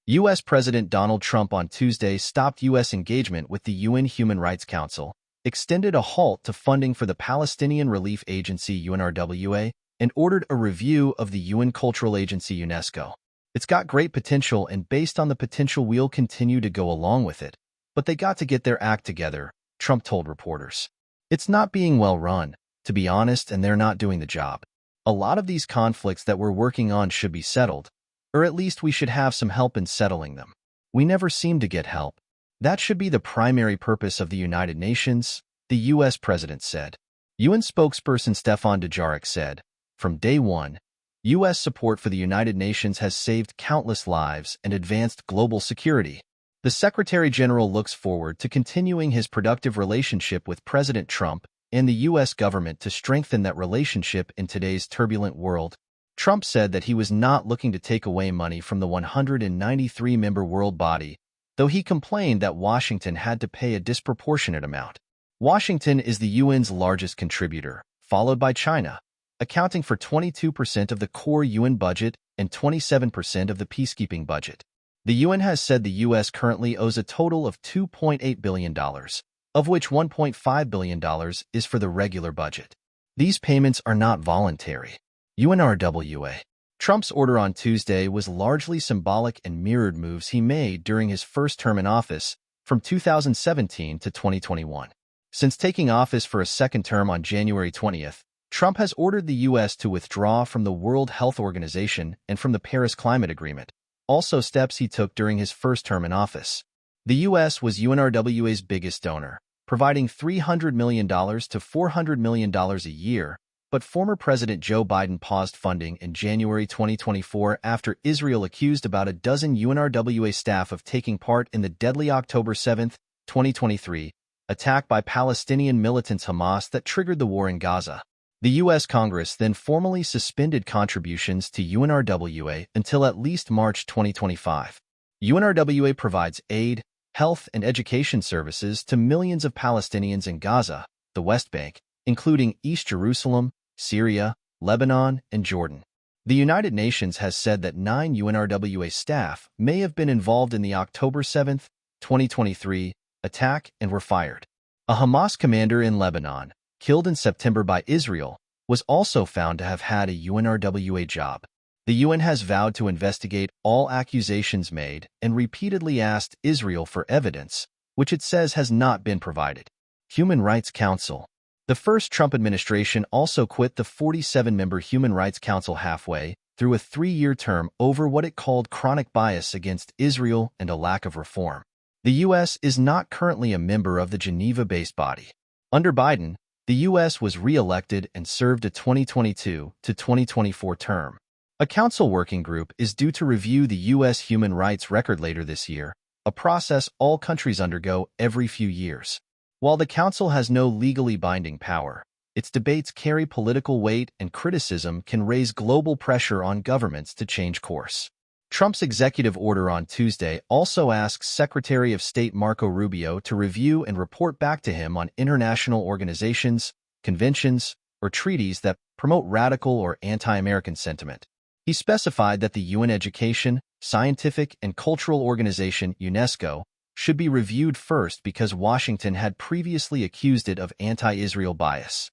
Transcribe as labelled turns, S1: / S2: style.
S1: U.S. President Donald Trump on Tuesday stopped U.S. engagement with the UN Human Rights Council, extended a halt to funding for the Palestinian Relief Agency UNRWA, and ordered a review of the UN Cultural Agency UNESCO. It's got great potential, and based on the potential, we'll continue to go along with it. But they got to get their act together, Trump told reporters. It's not being well run, to be honest, and they're not doing the job. A lot of these conflicts that we're working on should be settled, or at least we should have some help in settling them. We never seem to get help. That should be the primary purpose of the United Nations, the U.S. president said. UN spokesperson Stéphane Dujarric said, "From day one, U.S. support for the United Nations has saved countless lives and advanced global security." The Secretary General looks forward to continuing his productive relationship with President Trump and the U.S. government to strengthen that relationship in today's turbulent world. Trump said that he was not looking to take away money from the 193-member world body, though he complained that Washington had to pay a disproportionate amount. Washington is the UN's largest contributor, followed by China, accounting for 22% of the core UN budget and 27% of the peacekeeping budget. The UN has said the U.S. currently owes a total of $2.8 billion, of which $1.5 billion is for the regular budget. These payments are not voluntary. UNRWA. Trump's order on Tuesday was largely symbolic and mirrored moves he made during his first term in office from 2017 to 2021. Since taking office for a second term on January 20th, Trump has ordered the U.S. to withdraw from the World Health Organization and from the Paris Climate Agreement, also steps he took during his first term in office. The U.S. was UNRWA's biggest donor, providing $300 million to $400 million a year, but former President Joe Biden paused funding in January 2024 after Israel accused about a dozen UNRWA staff of taking part in the deadly October 7, 2023, attack by Palestinian militants Hamas that triggered the war in Gaza. The U.S. Congress then formally suspended contributions to UNRWA until at least March 2025. UNRWA provides aid, health, and education services to millions of Palestinians in Gaza, the West Bank, including East Jerusalem, Syria, Lebanon, and Jordan. The United Nations has said that 9 UNRWA staff may have been involved in the October 7, 2023, attack and were fired. A Hamas commander in Lebanon, killed in September by Israel, was also found to have had a UNRWA job. The UN has vowed to investigate all accusations made and repeatedly asked Israel for evidence, which it says has not been provided. Human Rights Council. The first Trump administration also quit the 47-member Human Rights Council halfway through a 3-year term over what it called chronic bias against Israel and a lack of reform. The U.S. is not currently a member of the Geneva-based body. Under Biden, the U.S. was re-elected and served a 2022 to 2024 term. A council working group is due to review the U.S. human rights record later this year, a process all countries undergo every few years. While the council has no legally binding power, its debates carry political weight and criticism can raise global pressure on governments to change course. Trump's executive order on Tuesday also asks Secretary of State Marco Rubio to review and report back to him on international organizations, conventions, or treaties that promote radical or anti-American sentiment. He specified that the UN Education, Scientific, and Cultural Organization, UNESCO, should be reviewed first because Washington had previously accused it of anti-Israel bias.